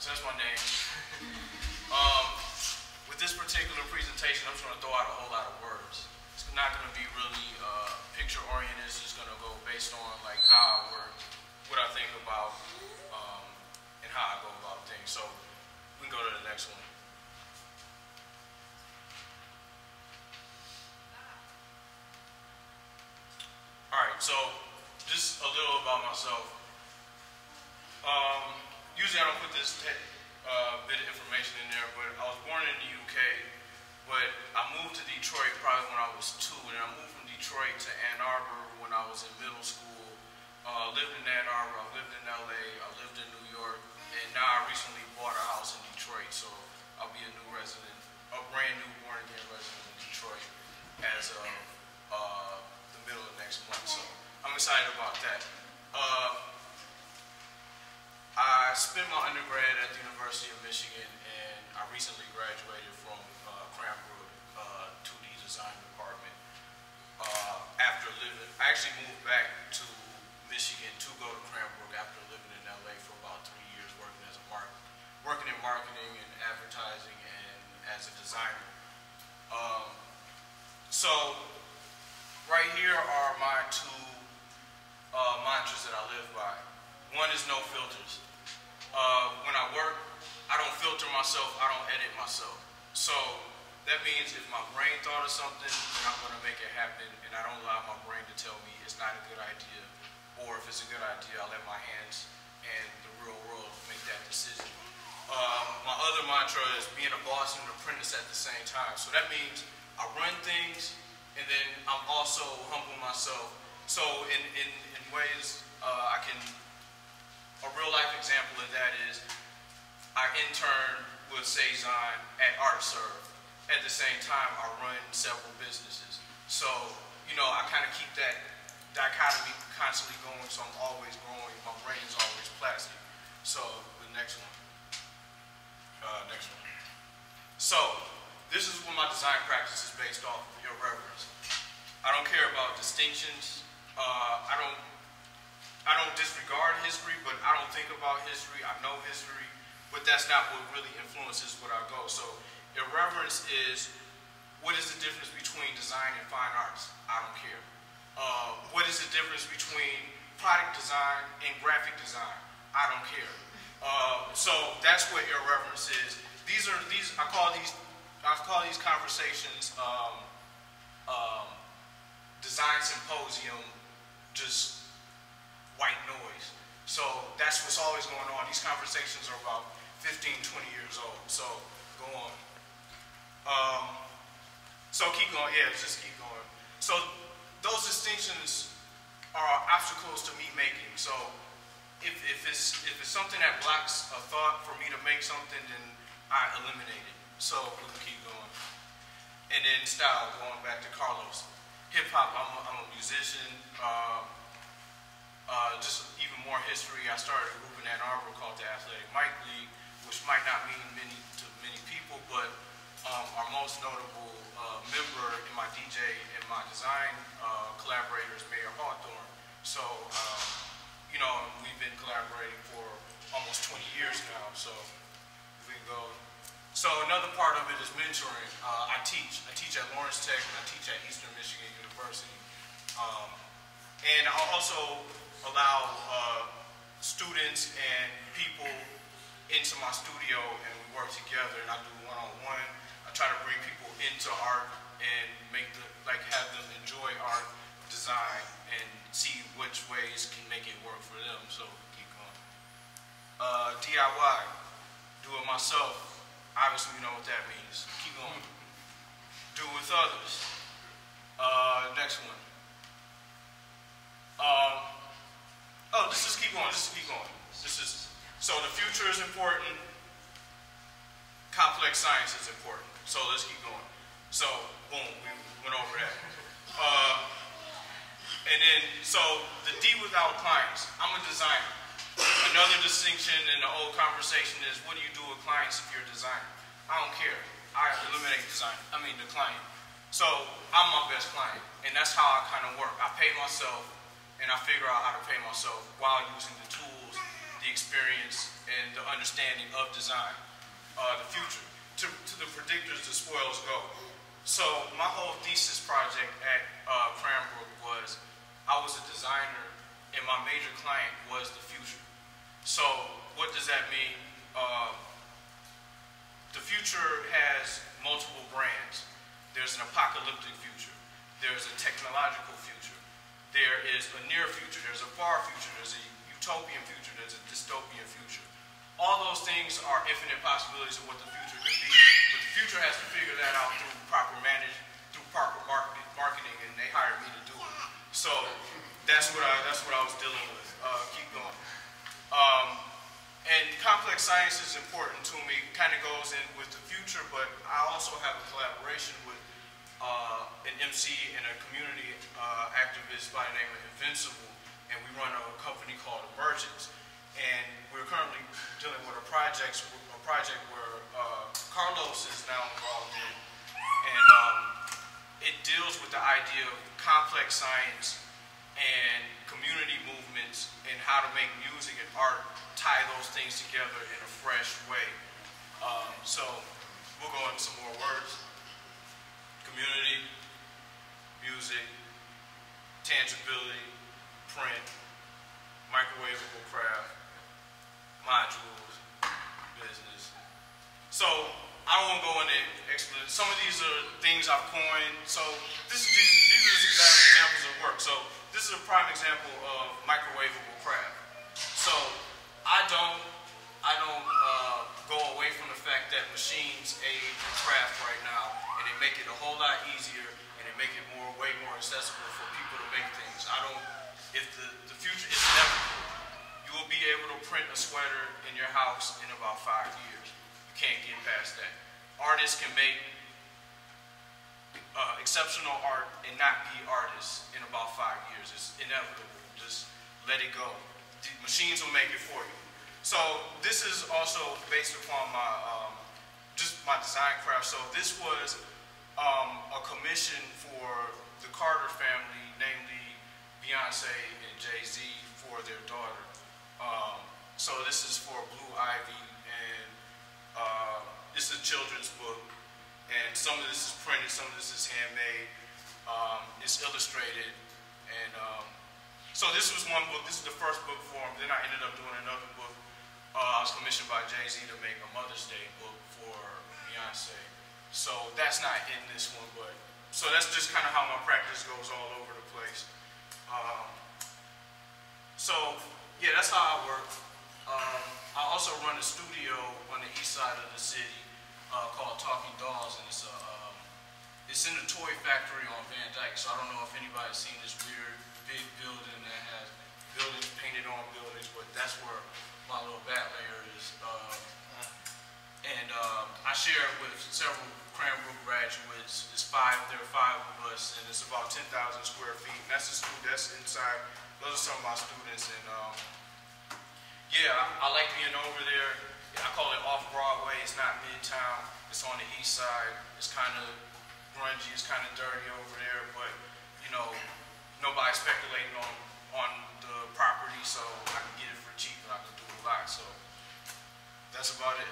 So that's my name. With this particular presentation, I'm just going to throw out a whole lot of words. It's not going to be really picture oriented. It's just going to go based on like how I work, what I think about, and how I go about things. So we can go to the next one. All right, so just a little about myself. Usually I don't put this bit of information in there, but I was born in the UK, but I moved to Detroit probably when I was 2, and I moved from Detroit to Ann Arbor when I was in middle school. Lived in Ann Arbor, I lived in LA, I lived in New York, and now I recently bought a house in Detroit, so I'll be a new resident, a brand new born again resident in Detroit as of the middle of next month, so I'm excited about that. I spent my undergrad at the University of Michigan, and I recently graduated from Cranbrook 2D Design Department. I actually moved back to Michigan to go to Cranbrook after living in LA for about 3 years, working in marketing and advertising and as a designer. So right here are my 2 mantras that I live by. One is no filters. When I work, I don't filter myself, I don't edit myself. So that means if my brain thought of something, then I'm going to make it happen, and I don't allow my brain to tell me it's not a good idea, or if it's a good idea, I'll let my hands and the real world make that decision. My other mantra is being a boss and an apprentice at the same time. So that means I run things, and then I'm also humble myself. So in ways a real life example of that is I interned with Cezanne at ArtServe. At the same time, I run several businesses. So, you know, I kind of keep that dichotomy constantly going, so I'm always growing. My brain is always plastic. So, the next one. So, this is what my design practice is based off of, irreverence. I don't care about distinctions. I don't disregard history, but I don't think about history. I know history, but that's not what really influences what I go. So irreverence is, what is the difference between design and fine arts? I don't care. What is the difference between product design and graphic design? I don't care. So that's what irreverence is. I call these conversations design symposium, just white noise. So that's what's always going on. These conversations are about 15, 20 years old. So go on. So keep going. Yeah, just keep going. So those distinctions are obstacles to me making. So if it's something that blocks a thought for me to make something, then I eliminate it. So we can keep going. And then style, going back to Carlos. Hip hop. I'm a musician. Just even more history, I started a group in Ann Arbor called the Athletic Mic League, which might not mean to many people, but our most notable member in my DJ and my design collaborator is Mayor Hawthorne. So, you know, we've been collaborating for almost 20 years now, so if we go. So another part of it is mentoring. I teach at Lawrence Tech, and I teach at Eastern Michigan University. And I also allow students and people into my studio, and we work together, and I do one-on-one. I try to bring people into art and have them enjoy art, design, and see which ways can make it work for them. So keep going. DIY, do it myself. Obviously, you know what that means. Keep going. Do it with others. Next one. Just keep going. So the future is important. Complex science is important. So let's keep going. So boom, we went over that. And then, so the D without clients. I'm a designer. Another distinction in the old conversation is, what do you do with clients if you're a designer? I don't care. I eliminate the client. So I'm my best client, and that's how I kind of work. I pay myself, and I figure out how to pay myself while using the tools, the the experience and the understanding of design, the future, to the predictors, the spoils go. So my whole thesis project at Cranbrook was I was a designer and my major client was the future. So what does that mean? The future has multiple brands. There's an apocalyptic future. There's a technological future. There is a near future. There's a far future. There's a utopian future. There's a dystopian future. All those things are infinite possibilities of what the future could be. But the future has to figure that out through proper management, through proper marketing, and they hired me to do it. So that's what I was dealing with. Keep going. And complex science is important to me. Kind of goes in with the future, but I also have a collaboration with an MC and a community activist by the name of Invincible, and we run a company called Emergence. And we're currently dealing with a project where Carlos is now involved in, and it deals with the idea of complex science and community movements and how to make music and art tie those things together in a fresh way. So we'll go into some more words. Community, music, tangibility, print, microwavable craft, modules, business. So I don't want to go into explanation. Some of these are things I've coined. So these are examples of work. So this is a prime example of microwavable craft. So I don't go away from the fact that machines aid in craft right now, and they make it a whole lot easier, and they make it way more accessible for people to make things. If the future is inevitable, you will be able to print a sweater in your house in about 5 years. You can't get past that. Artists can make exceptional art and not be artists in about 5 years. It's inevitable. Just let it go. The machines will make it for you. So this is also based upon just my design craft. So this was a commission for the Carter family, namely Beyonce and Jay-Z, for their daughter. So this is for Blue Ivy, and this is a children's book. And some of this is printed, some of this is handmade. It's illustrated, and so this was one book. This is the first book for him. Then I ended up doing another book. I was commissioned by Jay-Z to make a Mother's Day book for Beyonce. So that's not in this one, but so that's just kind of how my practice goes all over the place. So yeah, that's how I work. I also run a studio on the east side of the city called Talking Dolls, and it's in the toy factory on Van Dyke. So I don't know if anybody's seen this weird big building that has buildings painted on buildings, but that's where my little bat layer is. And I share it with several Cranbrook graduates. There are 5 of us, and it's about 10,000 square feet. And that's the school that's inside. Those are some of my students, and yeah, I like being over there. I call it off Broadway. It's not Midtown. It's on the east side. It's kind of grungy. It's kind of dirty over there, but you know, nobody's speculating on the property, so I can get it for cheap and I can do a lot. So that's about it.